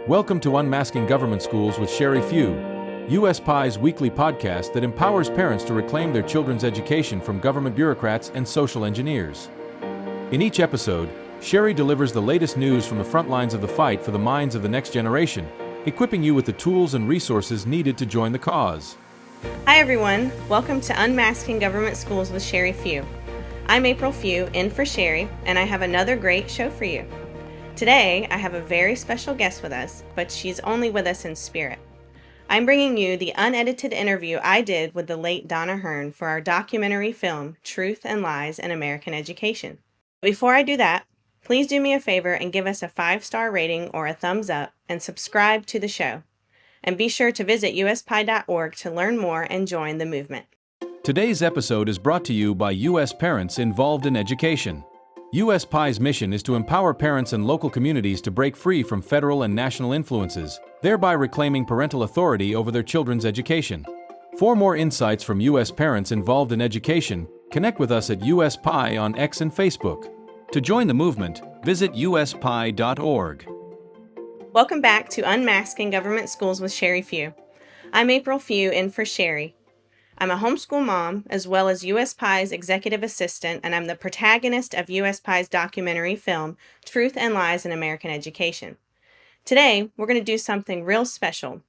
Welcome to Unmasking Government Schools with Sherry Few, USPIE's weekly podcast that empowers parents to reclaim their children's education from government bureaucrats and social engineers. In each episode, Sherry delivers the latest news from the front lines of the fight for the minds of the next generation, equipping you with the tools and resources needed to join the cause. Hi everyone, welcome to Unmasking Government Schools with Sherry Few. I'm April Few, in for Sherry, and I have another great show for you. Today, I have a very special guest with us, but she's only with us in spirit. I'm bringing you the unedited interview I did with the late Donna Hearne for our documentary film, Truth and Lies in American Education. Before I do that, please do me a favor and give us a 5-star rating or a thumbs up and subscribe to the show. And be sure to visit USPIE.org to learn more and join the movement. Today's episode is brought to you by U.S. parents involved in education. USPIE's mission is to empower parents and local communities to break free from federal and national influences, thereby reclaiming parental authority over their children's education. For more insights from U.S. parents involved in education, connect with us at USPIE on X and Facebook. To join the movement, visit USPIE.org. Welcome back to Unmasking Government Schools with Sherry Few. I'm April Few, in for Sherry. I'm a homeschool mom, as well as USPIE's executive assistant, and I'm the protagonist of USPIE's documentary film, Truth and Lies in American Education. Today, we're going to do something real special.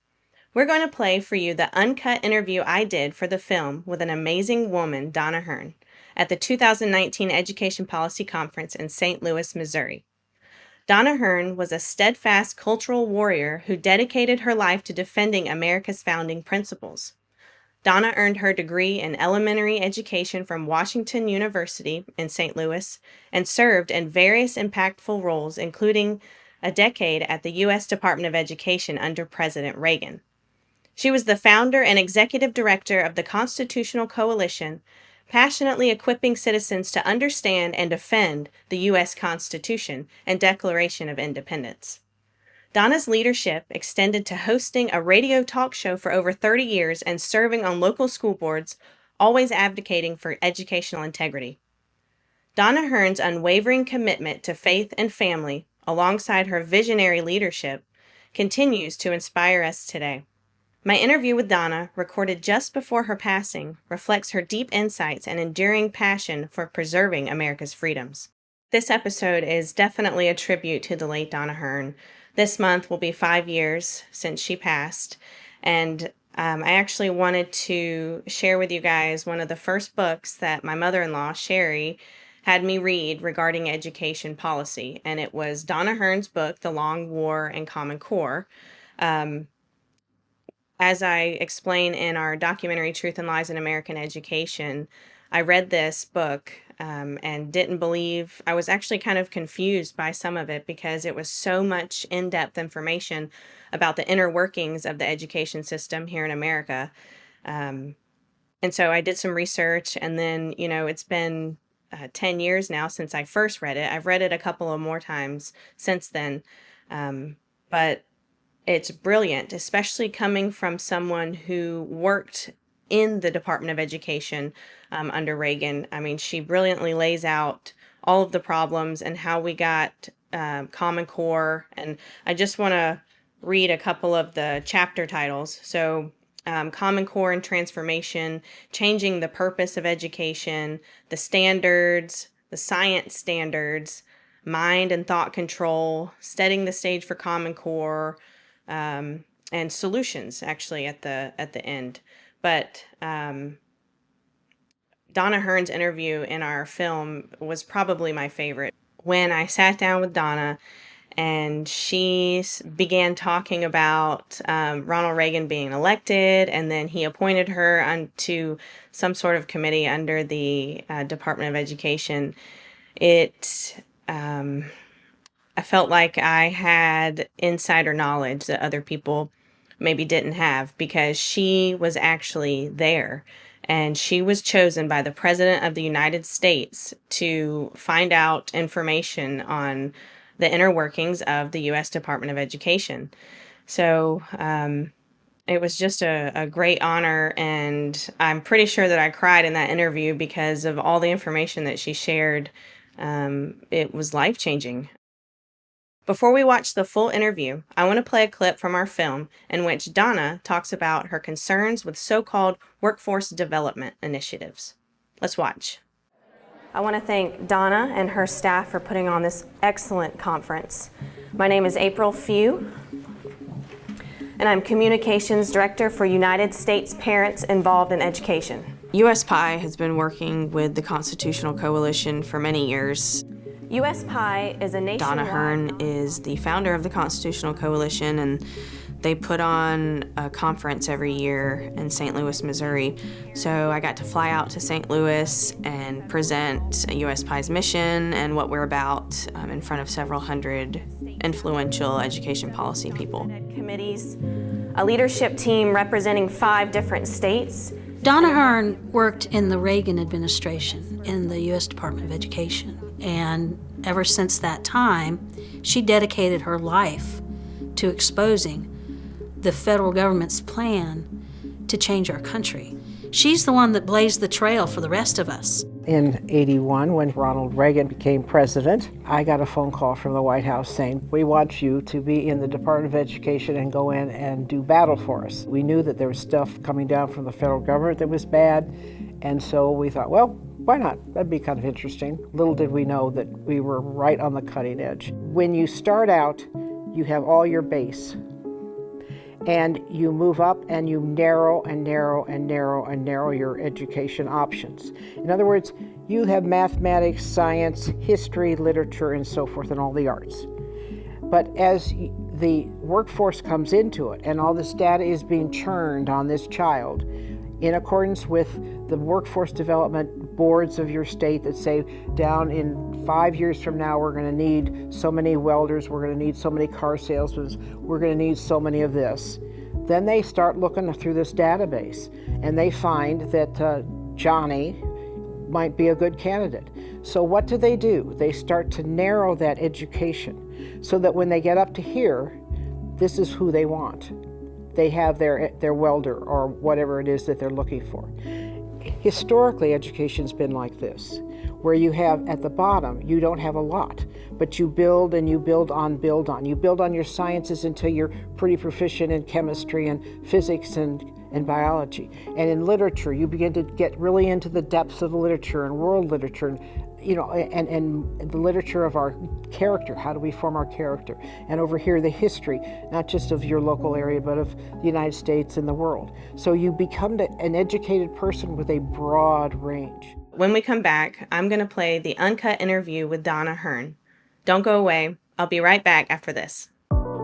We're going to play for you the uncut interview I did for the film with an amazing woman, Donna Hearne, at the 2019 Education Policy Conference in St. Louis, Missouri. Donna Hearne was a steadfast cultural warrior who dedicated her life to defending America's founding principles. Donna earned her degree in elementary education from Washington University in St. Louis and served in various impactful roles, including a decade at the U.S. Department of Education under President Reagan. She was the founder and executive director of the Constitutional Coalition, passionately equipping citizens to understand and defend the U.S. Constitution and Declaration of Independence. Donna's leadership extended to hosting a radio talk show for over 30 years and serving on local school boards, always advocating for educational integrity. Donna Hearne's unwavering commitment to faith and family, alongside her visionary leadership, continues to inspire us today. My interview with Donna, recorded just before her passing, reflects her deep insights and enduring passion for preserving America's freedoms. This episode is definitely a tribute to the late Donna Hearne. This month will be 5 years since she passed, and I actually wanted to share with you guys one of the first books that my mother-in-law, Sherry, had me read regarding education policy, and it was Donna Hearne's book, The Long War and Common Core. As I explain in our documentary, Truth and Lies in American Education, I read this book and didn't believe, I was actually kind of confused by some of it because it was so much in-depth information about the inner workings of the education system here in America. And so I did some research, and then, it's been 10 years now since I first read it. I've read it a couple of more times since then, but it's brilliant, especially coming from someone who worked in the Department of Education under Reagan. I mean, she brilliantly lays out all of the problems and how we got Common Core. And I just want to read a couple of the chapter titles. So Common Core and Transformation, Changing the Purpose of Education, the Standards, the Science Standards, Mind and Thought Control, Setting the Stage for Common Core, and Solutions, actually, at the end. But Donna Hearne's interview in our film was probably my favorite. When I sat down with Donna and she began talking about Ronald Reagan being elected, and then he appointed her onto some sort of committee under the Department of Education, I felt like I had insider knowledge that other people maybe didn't have, because she was actually there, and she was chosen by the President of the United States to find out information on the inner workings of the U.S. Department of Education. So it was just a great honor, and I'm pretty sure that I cried in that interview because of all the information that she shared. It was life-changing. Before we watch the full interview, I want to play a clip from our film in which Donna talks about her concerns with so-called workforce development initiatives. Let's watch. I want to thank Donna and her staff for putting on this excellent conference. My name is April Few, and I'm Communications Director for United States Parents Involved in Education. USPIE has been working with the Constitutional Coalition for many years. USPIE is a nationwide... Donna Hearne is the founder of the Constitutional Coalition, and they put on a conference every year in St. Louis, Missouri. So I got to fly out to St. Louis and present USPIE's mission and what we're about in front of several hundred influential education policy people. Committees, a leadership team representing 5 different states. Donna Hearne worked in the Reagan administration in the U.S. Department of Education. And ever since that time, she dedicated her life to exposing the federal government's plan to change our country. She's the one that blazed the trail for the rest of us. In '81, when Ronald Reagan became president, I got a phone call from the White House saying, "We want you to be in the Department of Education and go in and do battle for us." We knew that there was stuff coming down from the federal government that was bad, and so we thought, well, why not? That'd be kind of interesting. Little did we know that we were right on the cutting edge. When you start out, you have all your base, and you move up and you narrow and narrow and narrow and narrow your education options. In other words, you have mathematics, science, history, literature, and so forth, and all the arts. But as the workforce comes into it and all this data is being churned on this child, in accordance with the workforce development boards of your state that say down in 5 years from now we're going to need so many welders, we're going to need so many car salesmen, we're going to need so many of this. Then they start looking through this database and they find that Johnny might be a good candidate. So what do? They start to narrow that education so that when they get up to here, this is who they want. They have their welder or whatever it is that they're looking for. Historically, education's been like this, where you have at the bottom, you don't have a lot, but you build and you build on. You build on your sciences until you're pretty proficient in chemistry and physics and biology. And in literature, you begin to get really into the depths of literature and world literature, and the literature of our character. How do we form our character? And over here, the history, not just of your local area, but of the United States and the world. So you become an educated person with a broad range. When we come back, I'm going to play the uncut interview with Donna Hearne. Don't go away. I'll be right back after this.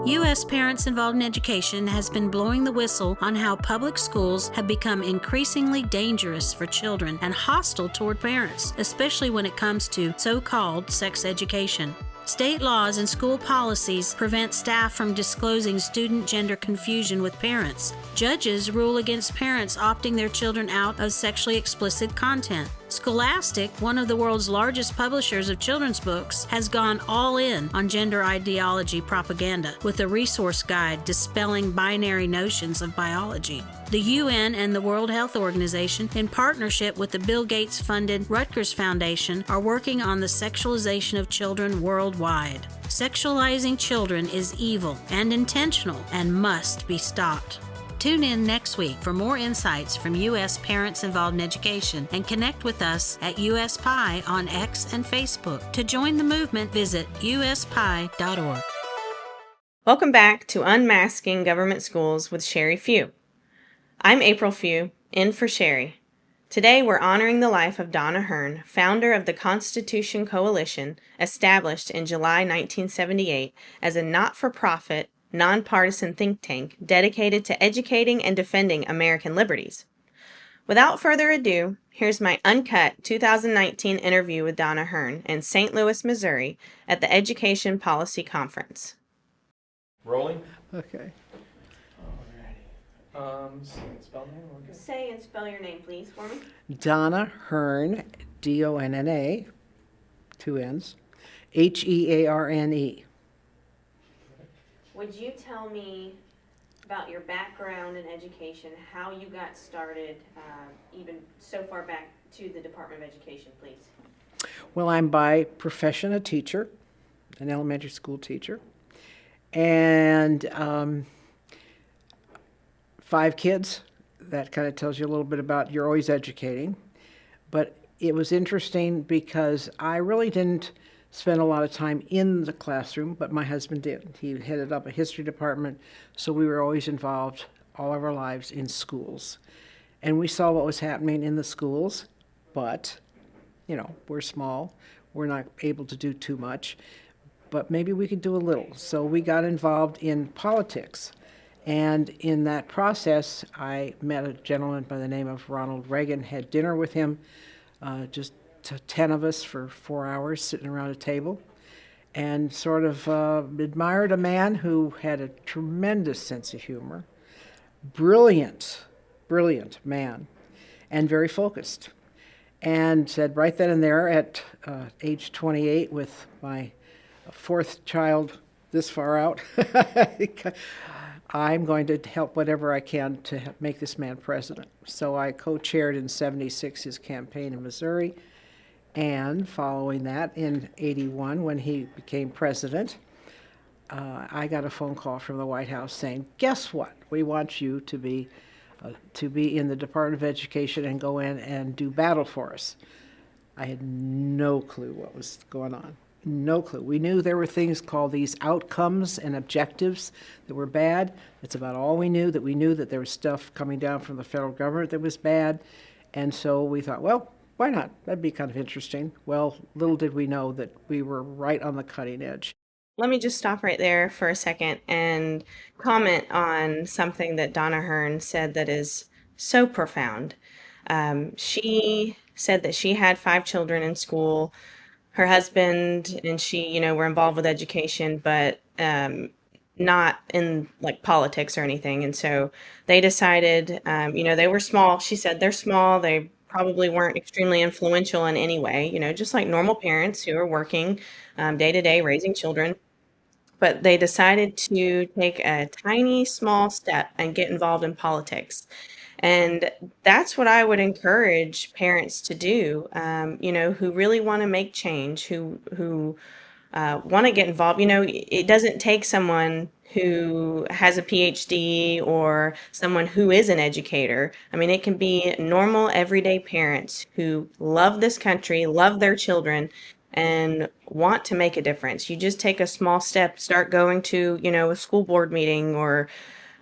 U.S. Parents Involved in Education has been blowing the whistle on how public schools have become increasingly dangerous for children and hostile toward parents, especially when it comes to so-called sex education. State laws and school policies prevent staff from disclosing student gender confusion with parents. Judges rule against parents opting their children out of sexually explicit content. Scholastic, one of the world's largest publishers of children's books, has gone all in on gender ideology propaganda with a resource guide dispelling binary notions of biology. The UN and the World Health Organization, in partnership with the Bill Gates-funded Rutgers Foundation, are working on the sexualization of children worldwide. Sexualizing children is evil and intentional and must be stopped. Tune in next week for more insights from U.S. Parents Involved in Education and connect with us at USPIE on X and Facebook. To join the movement, visit uspie.org. Welcome back to Unmasking Government Schools with Sherry Few. I'm April Few, in for Sherry. Today we're honoring the life of Donna Hearne, founder of the Constitution Coalition, established in July 1978 as a not-for-profit, nonpartisan think tank dedicated to educating and defending American liberties. Without further ado, here's my uncut 2019 interview with Donna Hearne in St. Louis, Missouri at the Education Policy Conference. Rolling? Okay. Spell name? Okay. Say and spell your name, please, for me. Donna Hearne, D-O-N-N-A, 2 N's, H-E-A-R-N-E. Would you tell me about your background in education, how you got started, even so far back to the Department of Education, please? Well, I'm by profession a teacher. an elementary school teacher, and 5 kids. That kind of tells you a little bit about you're always educating. But it was interesting because I really didn't spend a lot of time in the classroom, but my husband did. He headed up a history department, so we were always involved all of our lives in schools. And we saw what was happening in the schools, but, we're small. We're not able to do too much, but maybe we could do a little. So we got involved in politics. And in that process, I met a gentleman by the name of Ronald Reagan, had dinner with him, just 10 of us for 4 hours sitting around a table, and sort of admired a man who had a tremendous sense of humor, brilliant man, and very focused. And said right then and there at age 28, with my 4th child this far out, I'm going to help whatever I can to make this man president. So I co-chaired in '76 his campaign in Missouri, and following that in '81 when he became president, I got a phone call from the White House saying, guess what? We want you to be in the Department of Education and go in and do battle for us. I had no clue what was going on. No clue. We knew there were things called these outcomes and objectives that were bad. That's about all we knew, that there was stuff coming down from the federal government that was bad. And so we thought, well, why not? That'd be kind of interesting. Well, little did we know that we were right on the cutting edge. Let me just stop right there for a second and comment on something that Donna Hearne said that is so profound. She said that she had 5 children in school. Her husband and she, were involved with education, but not in like politics or anything. And so they decided, they were small. She said they're small. They probably weren't extremely influential in any way, just like normal parents who are working day to day raising children. But they decided to take a tiny, small step and get involved in politics. And that's what I would encourage parents to do, who really want to make change, who want to get involved. It doesn't take someone who has a PhD or someone who is an educator. I mean, it can be normal, everyday parents who love this country, love their children, and want to make a difference. You just take a small step, start going to, a school board meeting or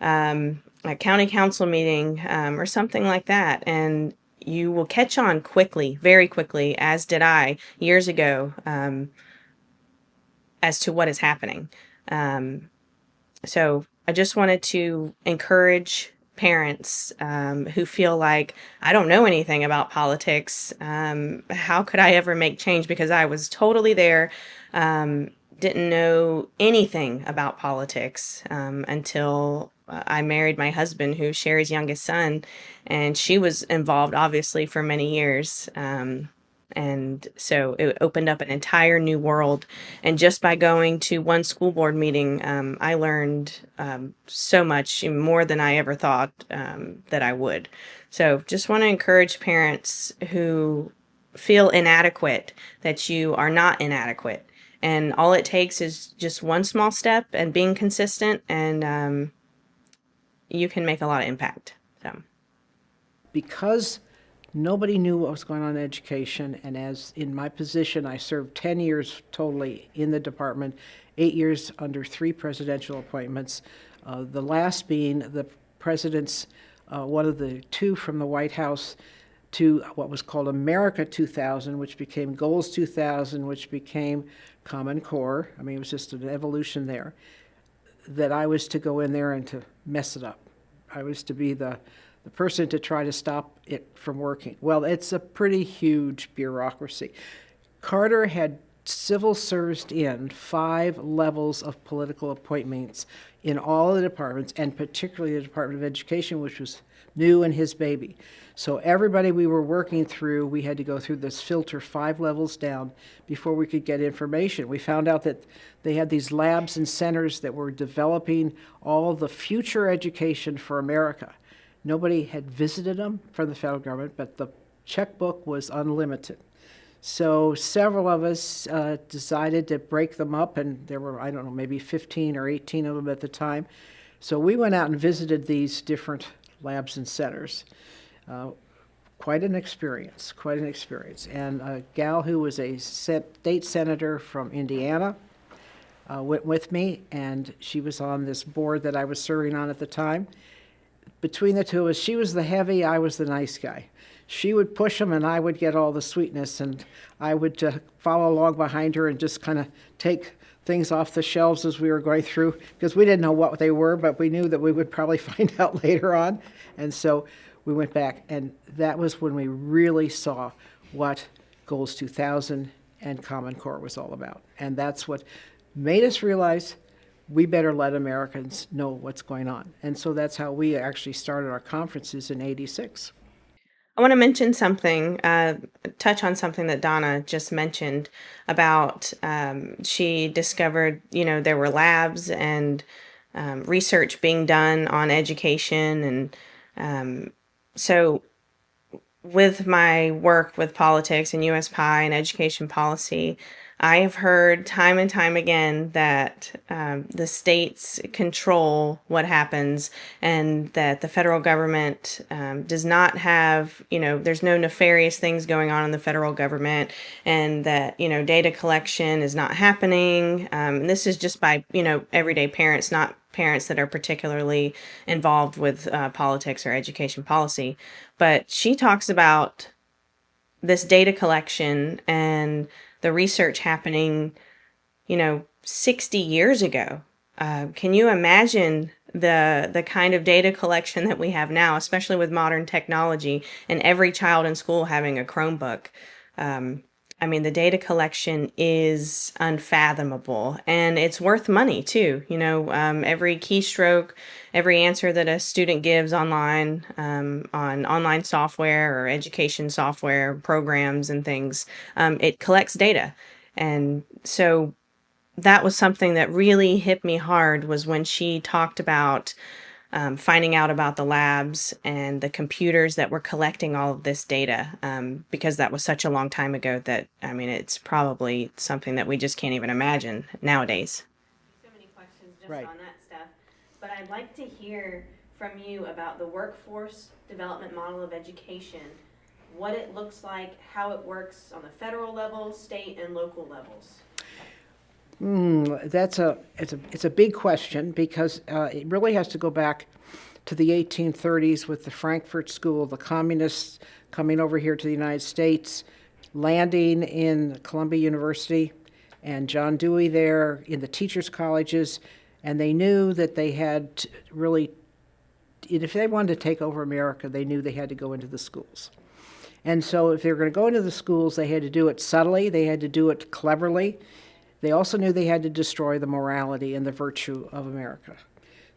a county council meeting or something like that, and you will catch on quickly, very quickly, as did I years ago, as to what is happening. So I just wanted to encourage parents who feel like, I don't know anything about politics. How could I ever make change? Because I was totally there. Didn't know anything about politics until I married my husband, who's Sherry's youngest son, and she was involved obviously for many years. And so it opened up an entire new world. And just by going to one school board meeting, I learned so much more than I ever thought that I would. So just want to encourage parents who feel inadequate that you are not inadequate. And all it takes is just one small step and being consistent, and you can make a lot of impact. So, because nobody knew what was going on in education, and as in my position, I served 10 years totally in the department, 8 years under 3 presidential appointments, the last being the president's, one of the 2 from the White House, to what was called America 2000, which became Goals 2000, which became Common Core. I mean, it was just an evolution there, that I was to go in there and to mess it up. I was to be the person to try to stop it from working. Well, it's a pretty huge bureaucracy. Carter had civil serviced in 5 levels of political appointments in all the departments, and particularly the Department of Education, which was new and his baby. So everybody we were working through, we had to go through this filter 5 levels down before we could get information. We found out that they had these labs and centers that were developing all the future education for America. Nobody had visited them from the federal government, but the checkbook was unlimited. So several of us decided to break them up, and there were, I don't know, maybe 15 or 18 of them at the time. So we went out and visited these different labs and centers. Quite an experience, quite an experience. And a gal who was a state senator from Indiana went with me, and she was on this board that I was serving on at the time. Between the two of us, she was the heavy, I was the nice guy. She would push them, and I would get all the sweetness, and I would follow along behind her and just kind of take things off the shelves as we were going through, because we didn't know what they were, but we knew that we would probably find out later on. And so we went back, and that was when we really saw what Goals 2000 and Common Core was all about. And that's what made us realize we better let Americans know what's going on. And so that's how we actually started our conferences in '86. I want to mention something, touch on something that Donna just mentioned about she discovered, there were labs and research being done on education. And so with my work with politics and USPIE and education policy, I have heard time and time again that the states control what happens, and that the federal government does not have, there's no nefarious things going on in the federal government, and that, data collection is not happening. And this is just by, everyday parents, not parents that are particularly involved with politics or education policy. But she talks about this data collection and the research happening, 60 years ago. Can you imagine the kind of data collection that we have now, especially with modern technology and every child in school having a Chromebook? The data collection is unfathomable, and it's worth money too. Every keystroke, every answer that a student gives online, on online software or education software programs and things, it collects data. And so that was something that really hit me hard, was when she talked about finding out about the labs and the computers that were collecting all of this data, because that was such a long time ago that, it's probably something that we just can't even imagine nowadays. So many questions just Right. on that stuff, but I'd like to hear from you about the workforce development model of education, what it looks like, how it works on the federal level, state, and local levels. It's a big question, because it really has to go back to the 1830s with the Frankfurt School, the communists coming over here to the United States, landing in Columbia University, and John Dewey there in the teachers' colleges, and they knew that they had to really, if they wanted to take over America, they knew they had to go into the schools. And so if they were going to go into the schools, they had to do it subtly, they had to do it cleverly. They also knew they had to destroy the morality and the virtue of America.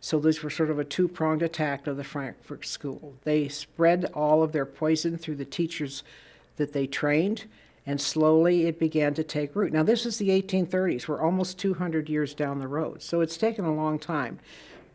So these were sort of a two-pronged attack of the Frankfurt School. They spread all of their poison through the teachers that they trained, and slowly it began to take root. Now, this is the 1830s. We're almost 200 years down the road, so it's taken a long time.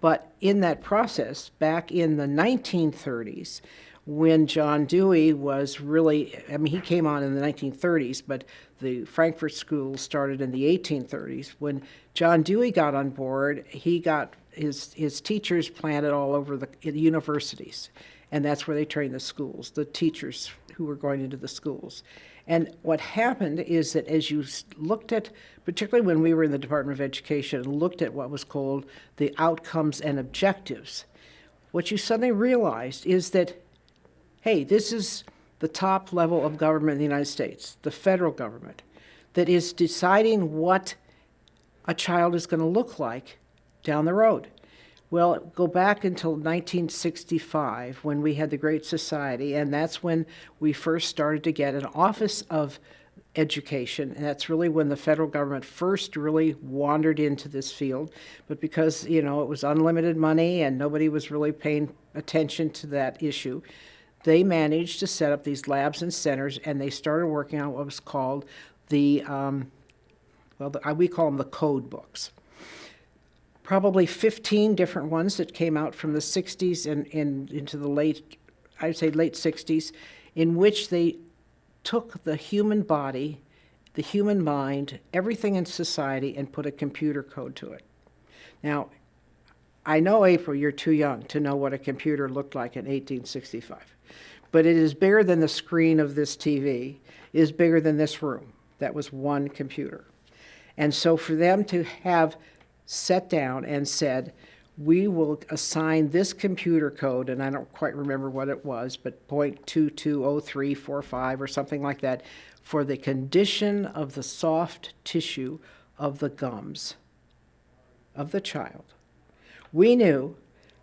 But in that process, back in the 1930s, when John Dewey was really, he came on in the 1930s, but the Frankfurt School started in the 1830s. When John Dewey got on board, he got his teachers planted all over the universities, and that's where they trained the schools, the teachers who were going into the schools. And what happened is that as you looked at, particularly when we were in the Department of Education, looked at what was called the outcomes and objectives, what you suddenly realized is that, hey, this is the top level of government in the United States, the federal government, that is deciding what a child is going to look like down the road. Well, go back until 1965 when we had the Great Society, and that's when we first started to get an Office of Education, and that's really when the federal government first really wandered into this field. But because, it was unlimited money and nobody was really paying attention to that issue, they managed to set up these labs and centers, and they started working on what was called we call them the code books. Probably 15 different ones that came out from the 60s and into the late 60s, in which they took the human body, the human mind, everything in society, and put a computer code to it. Now, I know, April, you're too young to know what a computer looked like in 1865, but it is bigger than the screen of this TV, it is bigger than this room. That was one computer. And so for them to have sat down and said, we will assign this computer code, and I don't quite remember what it was, but 0.220345 or something like that, for the condition of the soft tissue of the gums of the child. We knew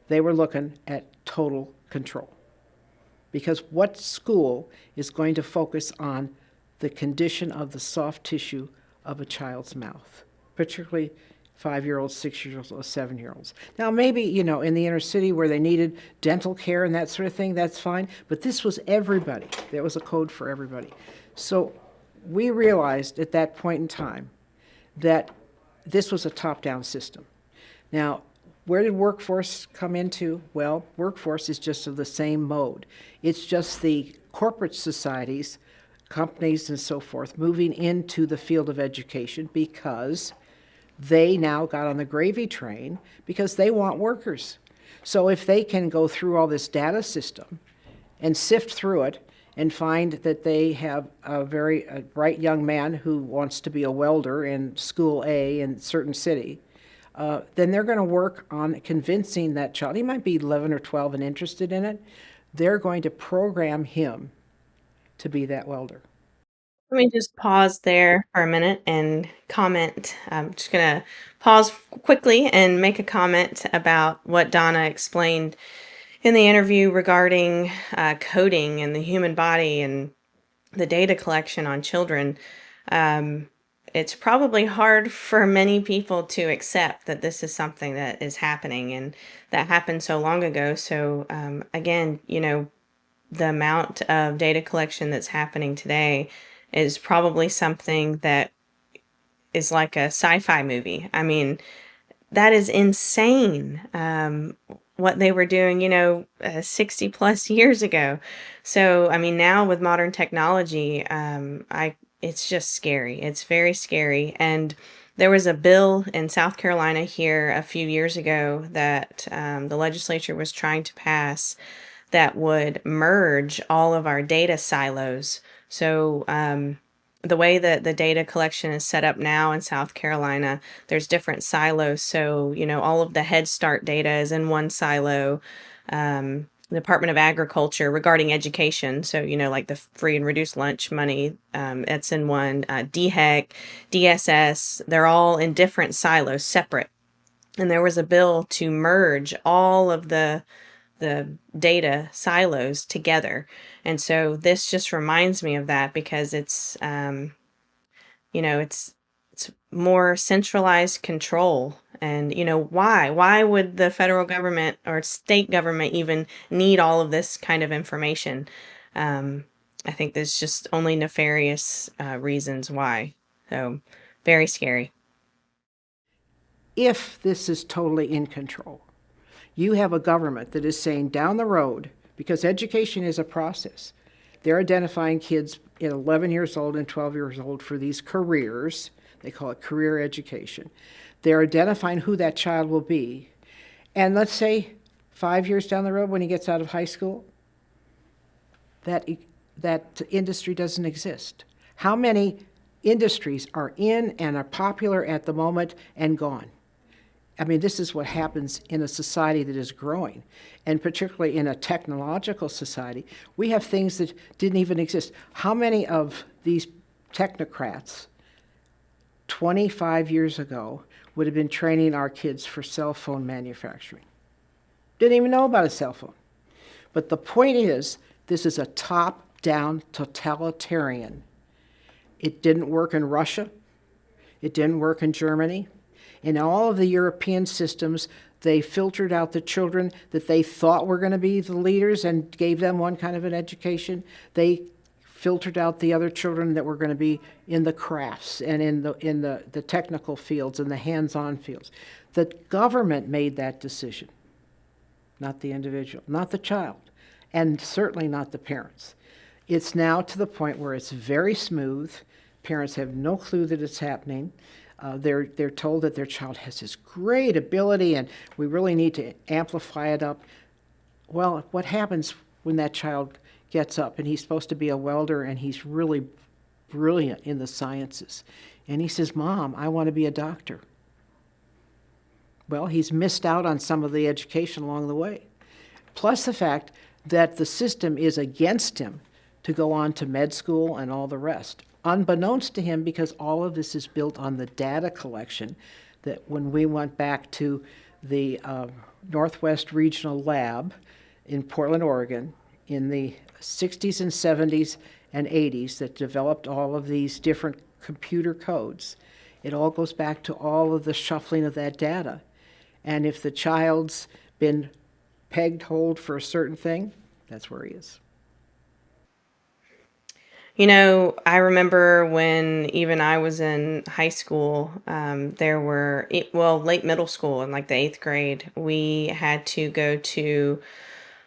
they were looking at total control. Because what school is going to focus on the condition of the soft tissue of a child's mouth, particularly 5-year-olds, 6-year-olds, 7-year-olds. Now, maybe, in the inner city where they needed dental care and that sort of thing, that's fine, but this was everybody. There was a code for everybody. So we realized at that point in time that this was a top-down system. Now, where did workforce come into? Well, workforce is just of the same mode. It's just the corporate societies, companies and so forth, moving into the field of education because they now got on the gravy train because they want workers. So if they can go through all this data system and sift through it and find that they have a bright young man who wants to be a welder in school A in a certain city, then they're going to work on convincing that child. He might be 11 or 12 and interested in it. They're going to program him to be that welder. Let me just pause there for a minute and comment. I'm just going to pause quickly and make a comment about what Donna explained in the interview regarding coding and the human body and the data collection on children. It's probably hard for many people to accept that this is something that is happening and that happened so long ago. So again, the amount of data collection that's happening today is probably something that is like a sci-fi movie. I mean, that is insane, what they were doing, 60 plus years ago. So, I mean, now with modern technology, it's just scary. It's very scary. And there was a bill in South Carolina here a few years ago that the legislature was trying to pass that would merge all of our data silos. So the way that the data collection is set up now in South Carolina, there's different silos. So, all of the Head Start data is in one silo. The Department of Agriculture regarding education. So, like the free and reduced lunch money, that's in one. DHEC, DSS, they're all in different silos, separate. And there was a bill to merge all of the data silos together. And so this just reminds me of that because it's, it's more centralized control. And, why would the federal government or state government even need all of this kind of information? I think there's just only nefarious reasons why. So very scary. If this is totally in control, you have a government that is saying down the road, because education is a process, they're identifying kids at 11 years old and 12 years old for these careers. They call it career education. They're identifying who that child will be. And let's say 5 years down the road when he gets out of high school, that industry doesn't exist. How many industries are in and are popular at the moment and gone? I mean, this is what happens in a society that is growing, and particularly in a technological society. We have things that didn't even exist. How many of these technocrats 25 years ago would have been training our kids for cell phone manufacturing? Didn't even know about a cell phone. But the point is, this is a top-down totalitarian. It didn't work in Russia. It didn't work in Germany. In all of the European systems, they filtered out the children that they thought were going to be the leaders and gave them one kind of an education. They filtered out the other children that were going to be in the crafts and in the technical fields and the hands-on fields. The government made that decision, not the individual, not the child, and certainly not the parents. It's now to the point where it's very smooth. Parents have no clue that it's happening. They're told that their child has this great ability and we really need to amplify it up. Well, what happens when that child gets up and he's supposed to be a welder and he's really brilliant in the sciences? And he says, "Mom, I want to be a doctor." Well, he's missed out on some of the education along the way. Plus the fact that the system is against him to go on to med school and all the rest, unbeknownst to him, because all of this is built on the data collection that when we went back to the Northwest Regional Lab in Portland, Oregon, in the 60s and 70s and 80s that developed all of these different computer codes. It all goes back to all of the shuffling of that data. And if the child's been pegged hold for a certain thing, that's where he is. You know, I remember when even I was in high school, there were, late middle school in like the 8th grade, we had to go to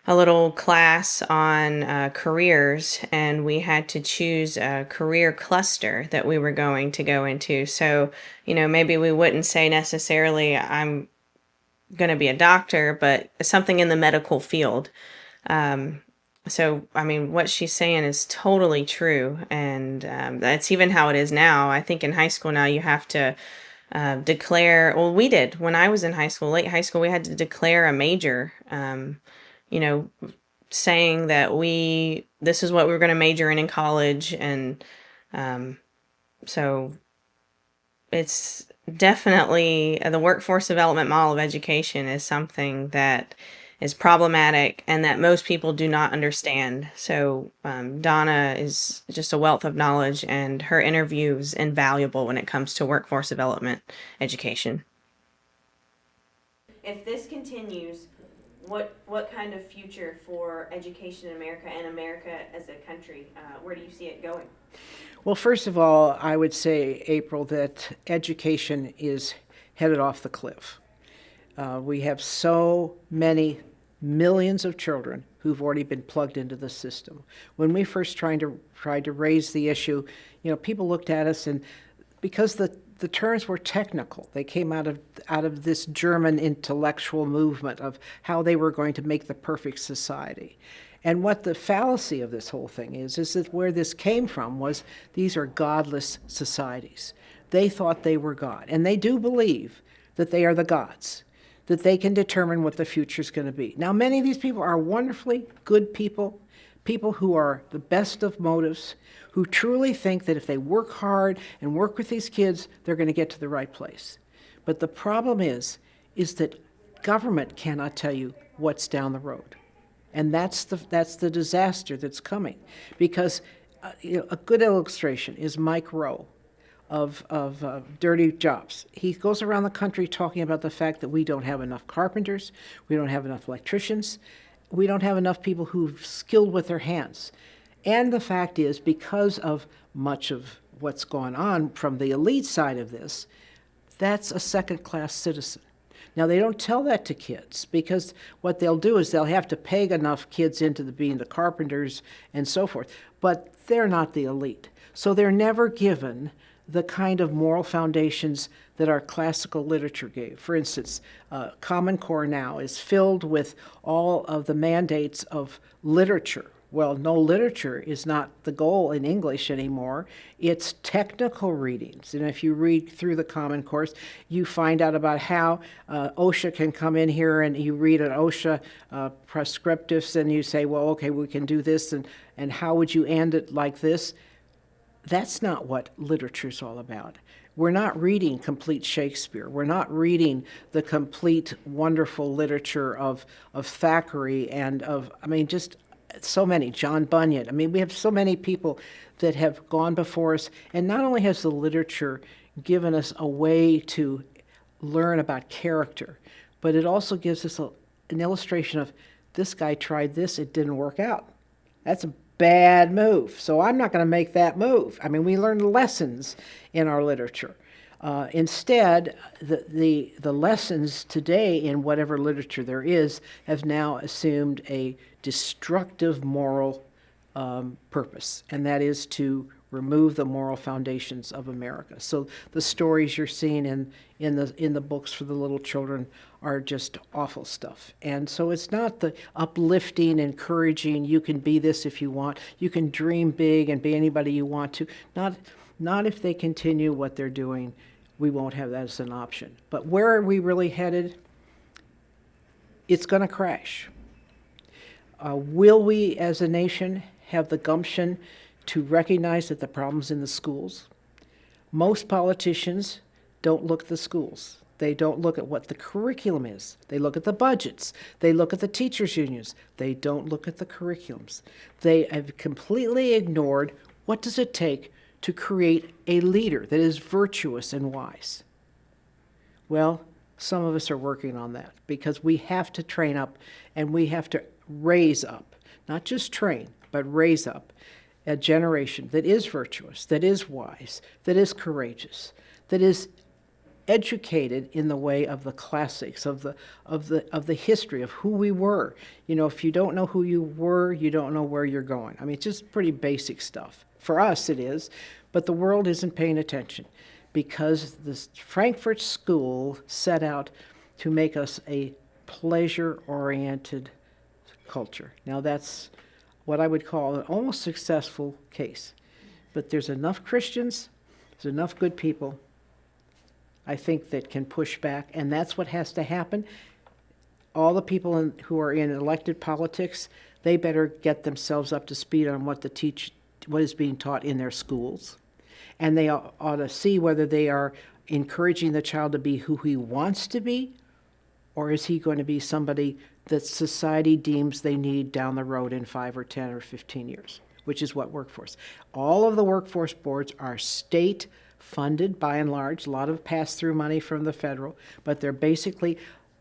a little class on careers, and we had to choose a career cluster that we were going to go into. So, you know, maybe we wouldn't say necessarily, I'm going to be a doctor, but something in the medical field. So, I mean, what she's saying is totally true. And that's even how it is now. I think in high school now you have to declare, well, we did when I was in high school, late high school, we had to declare a major, you know, saying that this is what we were going to major in college. And so it's definitely the workforce development model of education is something that is problematic and that most people do not understand. So Donna is just a wealth of knowledge, and her interview is invaluable when it comes to workforce development education. If this continues, what kind of future for education in America and America as a country, where do you see it going? Well, first of all, I would say, April, that education is headed off the cliff. We have so many millions of children who've already been plugged into the system. When we first tried to raise the issue, you know, people looked at us, and because the terms were technical, they came out of this German intellectual movement of how they were going to make the perfect society. And what the fallacy of this whole thing is that where this came from was these are godless societies. They thought they were God, and they do believe that they are the gods, that they can determine what the future is going to be. Now, many of these people are wonderfully good people, people who are the best of motives, who truly think that if they work hard and work with these kids, they're going to get to the right place. But the problem is that government cannot tell you what's down the road. And that's the disaster that's coming. Because a good illustration is Mike Rowe of Dirty Jobs. He goes around the country talking about the fact that we don't have enough carpenters, we don't have enough electricians, we don't have enough people who've skilled with their hands. And the fact is, because of much of what's going on from the elite side of this, that's a second-class citizen. Now, they don't tell that to kids, because what they'll do is they'll have to peg enough kids into being the carpenters and so forth, but they're not the elite. So they're never given the kind of moral foundations that our classical literature gave. For instance, Common Core now is filled with all of the mandates of literature. Well, no, literature is not the goal in English anymore. It's technical readings. And if you read through the Common Core, you find out about how OSHA can come in here, and you read an OSHA prescriptives, and you say, well, okay, we can do this, and how would you end it like this? That's not what literature's all about. We're not reading complete Shakespeare. We're not reading the complete wonderful literature of Thackeray and just so many, John Bunyan. We have so many people that have gone before us, and not only has the literature given us a way to learn about character, but it also gives us an illustration of this guy tried this, it didn't work out. That's a bad move, so I'm not going to make that move. We learn lessons in our literature. Instead, the lessons today in whatever literature there is have now assumed a destructive moral purpose, and that is to remove the moral foundations of America. So the stories you're seeing in the books for the little children are just awful stuff. And so it's not the uplifting, encouraging, you can be this if you want, you can dream big and be anybody you want to. Not if they continue what they're doing. We won't have that as an option. But where are we really headed? It's going to crash. Will we as a nation have the gumption to recognize that the problem's in the schools? Most politicians don't look at the schools. They don't look at what the curriculum is. They look at the budgets. They look at the teachers' unions. They don't look at the curriculums. They have completely ignored what does it take to create a leader that is virtuous and wise. Well, some of us are working on that because we have to train up and we have to raise up, not just train, but raise up a generation that is virtuous, that is wise, that is courageous, that is educated in the way of the classics, of the history of who we were. You know, if you don't know who you were, you don't know where you're going. I mean, it's just pretty basic stuff. For us, it is, but the world isn't paying attention because the Frankfurt School set out to make us a pleasure-oriented culture. Now, that's what I would call an almost successful case. But there's enough Christians, there's enough good people, I think, that can push back, and that's what has to happen. All the people who are in elected politics, they better get themselves up to speed on what is being taught in their schools. And they ought to see whether they are encouraging the child to be who he wants to be, or is he going to be somebody that society deems they need down the road in 5 or 10 or 15 years, which is what workforce. All of the workforce boards are state funded by and large, a lot of pass-through money from the federal, but they're basically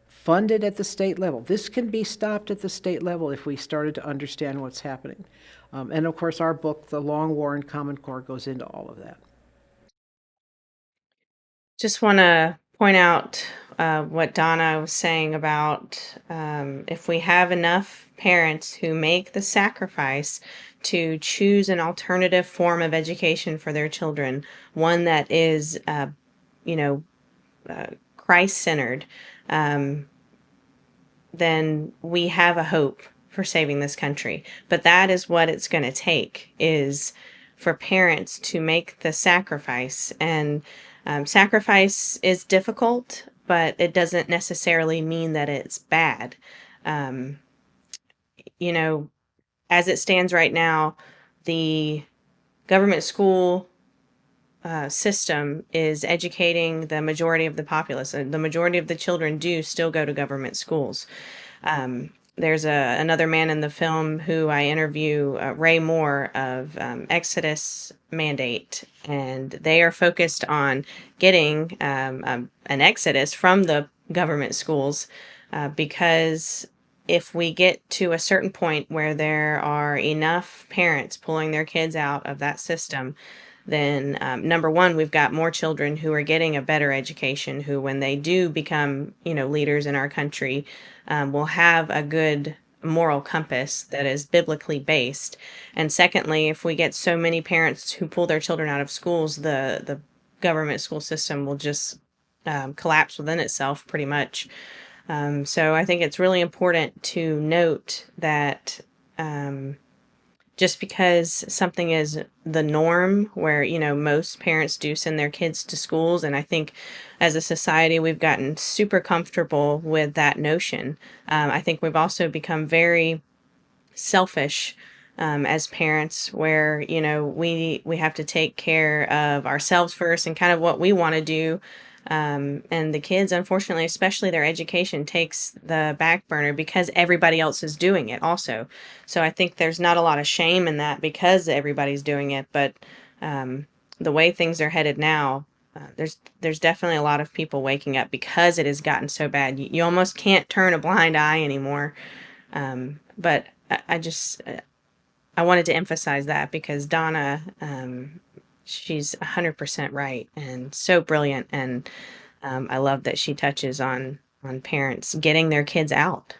funded at the state level. This can be stopped at the state level if we started to understand what's happening. And of course, our book, The Long War in Common Core, goes into all of that. Just want to point out what Donna was saying about if we have enough parents who make the sacrifice to choose an alternative form of education for their children, one that is, Christ-centered, then we have a hope for saving this country. But that is what it's going to take, is for parents to make the sacrifice. And sacrifice is difficult, but it doesn't necessarily mean that it's bad. As it stands right now, the government school system is educating the majority of the populace. The majority of the children do still go to government schools. There's another man in the film who I interview, Ray Moore of Exodus Mandate, and they are focused on getting an exodus from the government schools because if we get to a certain point where there are enough parents pulling their kids out of that system, then number one, we've got more children who are getting a better education, who when they do become, leaders in our country, will have a good moral compass that is biblically based. And secondly, if we get so many parents who pull their children out of schools, the government school system will just collapse within itself pretty much. So I think it's really important to note that just because something is the norm where, most parents do send their kids to schools, and I think as a society we've gotten super comfortable with that notion. I think we've also become very selfish as parents where, we have to take care of ourselves first and kind of what we want to do. And the kids, unfortunately, especially their education, takes the back burner because everybody else is doing it also. So I think there's not a lot of shame in that because everybody's doing it. But the way things are headed now, there's definitely a lot of people waking up because it has gotten so bad. You almost can't turn a blind eye anymore. But I wanted to emphasize that because Donna, she's 100% right and so brilliant, and I love that she touches on parents getting their kids out.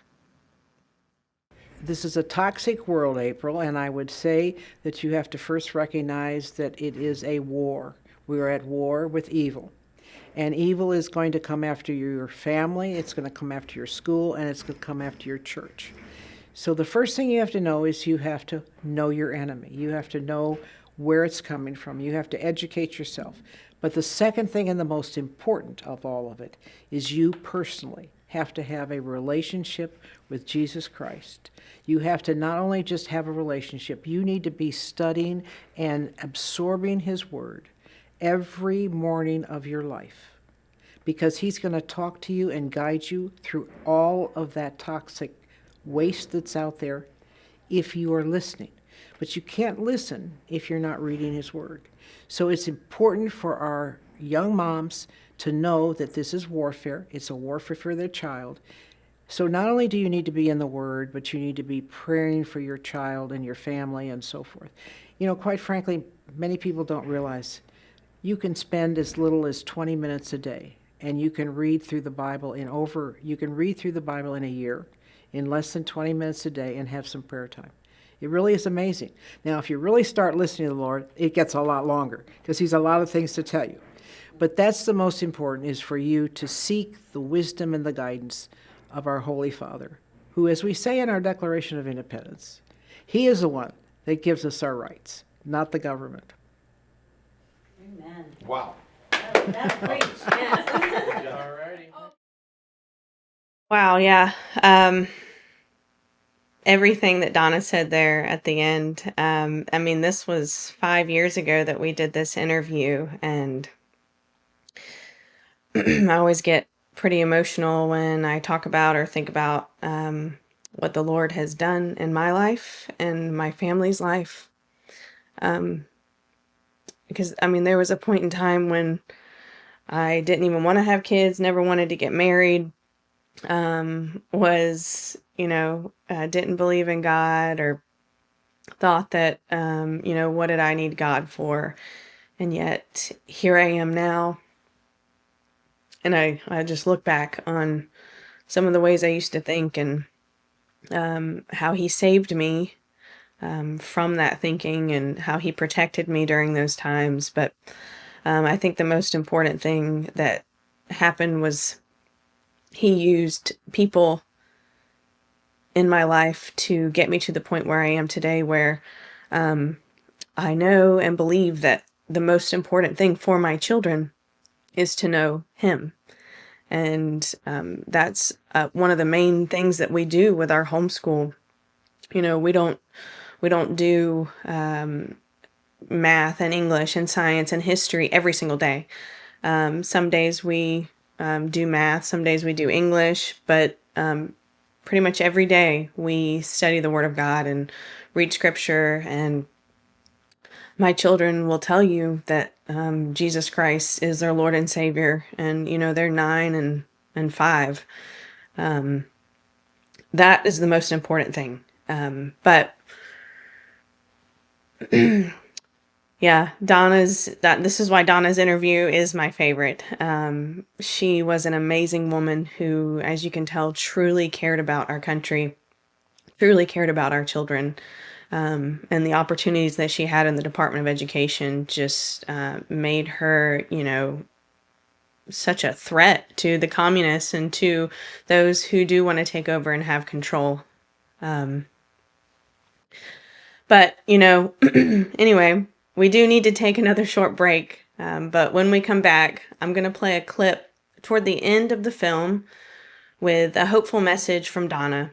This is a toxic world, April, and I would say that you have to first recognize that it is a war. We are at war with evil. And evil is going to come after your family, it's going to come after your school, and it's going to come after your church. So the first thing you have to know is you have to know your enemy. You have to know where it's coming from. You have to educate yourself. But the second thing, and the most important of all of it, is you personally have to have a relationship with Jesus Christ. You have to not only just have a relationship, you need to be studying and absorbing His Word every morning of your life, because He's going to talk to you and guide you through all of that toxic waste that's out there if you are listening. But you can't listen if you're not reading His Word. So it's important for our young moms to know that this is warfare. It's a warfare for their child. So not only do you need to be in the Word, but you need to be praying for your child and your family and so forth. You know, quite frankly, many people don't realize you can spend as little as 20 minutes a day, and you can read through the Bible in a year in less than 20 minutes a day and have some prayer time. It really is amazing. Now, if you really start listening to the Lord, it gets a lot longer because He's a lot of things to tell you. But that's the most important, is for you to seek the wisdom and the guidance of our Holy Father, who, as we say in our Declaration of Independence, He is the one that gives us our rights, not the government. Amen. Wow. That's great. All righty. Wow, yeah. Everything that Donna said there at the end. I mean, this was 5 years ago that we did this interview, and I always get pretty emotional when I talk about or think about what the Lord has done in my life and my family's life. Because, I mean, there was a point in time when I didn't even want to have kids, never wanted to get married, didn't believe in God, or thought that, what did I need God for? And yet here I am now. And I just look back on some of the ways I used to think, and how He saved me from that thinking, and how He protected me during those times. But I think the most important thing that happened was He used people in my life to get me to the point where I am today, where I know and believe that the most important thing for my children is to know Him. And that's one of the main things that we do with our homeschool. You know, we don't do math and English and science and history every single day. Some days we do math, some days we do English, but pretty much every day we study the Word of God and read Scripture. And my children will tell you that Jesus Christ is their Lord and Savior, and they're 9 and 5. That is the most important thing. But yeah, this is why Donna's interview is my favorite. She was an amazing woman who, as you can tell, truly cared about our country, truly cared about our children. And the opportunities that she had in the Department of Education just made her, such a threat to the communists and to those who do want to take over and have control. But, anyway, we do need to take another short break. But when we come back, I'm going to play a clip toward the end of the film with a hopeful message from Donna.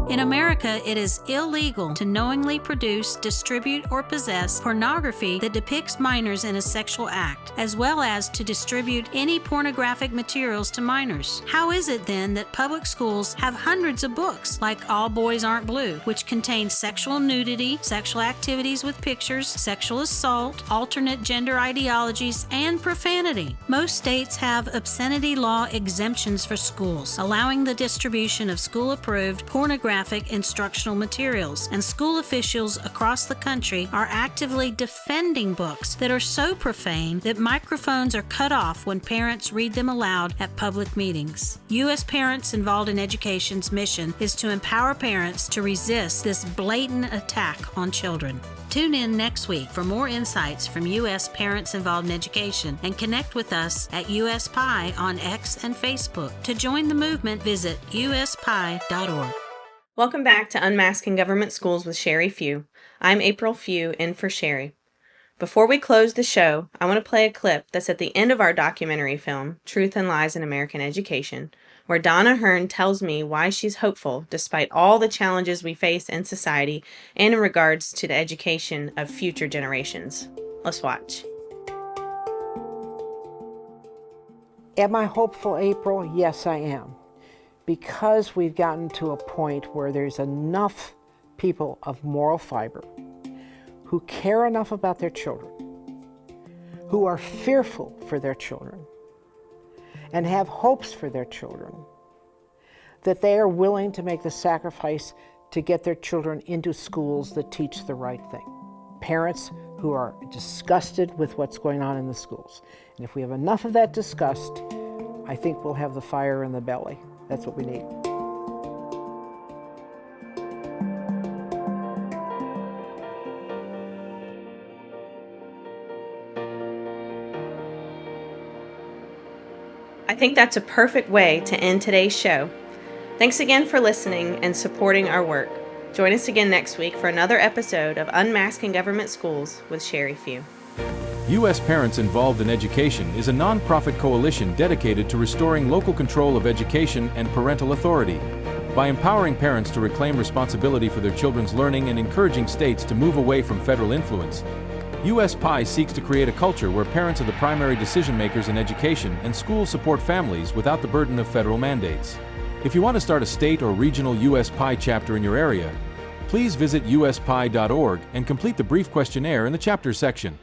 In America, it is illegal to knowingly produce, distribute, or possess pornography that depicts minors in a sexual act, as well as to distribute any pornographic materials to minors. How is it then that public schools have hundreds of books, like All Boys Aren't Blue, which contain sexual nudity, sexual activities with pictures, sexual assault, alternate gender ideologies, and profanity? Most states have obscenity law exemptions for schools, allowing the distribution of school-approved pornographic pornographic instructional materials, and school officials across the country are actively defending books that are so profane that microphones are cut off when parents read them aloud at public meetings. U.S. Parents Involved in Education's mission is to empower parents to resist this blatant attack on children. Tune in next week for more insights from U.S. Parents Involved in Education and connect with us at USPIE on X and Facebook. To join the movement, visit uspie.org. Welcome back to Unmasking Government Schools with Sherry Few. I'm April Few, in for Sherry. Before we close the show, I want to play a clip that's at the end of our documentary film, Truth and Lies in American Education, where Donna Hearne tells me why she's hopeful despite all the challenges we face in society and in regards to the education of future generations. Let's watch. Am I hopeful, April? Yes, I am. Because we've gotten to a point where there's enough people of moral fiber who care enough about their children, who are fearful for their children, and have hopes for their children, that they are willing to make the sacrifice to get their children into schools that teach the right thing. Parents who are disgusted with what's going on in the schools. And if we have enough of that disgust, I think we'll have the fire in the belly. That's what we need. I think that's a perfect way to end today's show. Thanks again for listening and supporting our work. Join us again next week for another episode of Unmasking Government Schools with Sherry Few. U.S. Parents Involved in Education is a nonprofit coalition dedicated to restoring local control of education and parental authority. By empowering parents to reclaim responsibility for their children's learning and encouraging states to move away from federal influence, USPIE seeks to create a culture where parents are the primary decision makers in education and schools support families without the burden of federal mandates. If you want to start a state or regional USPIE chapter in your area, please visit uspie.org and complete the brief questionnaire in the chapters section.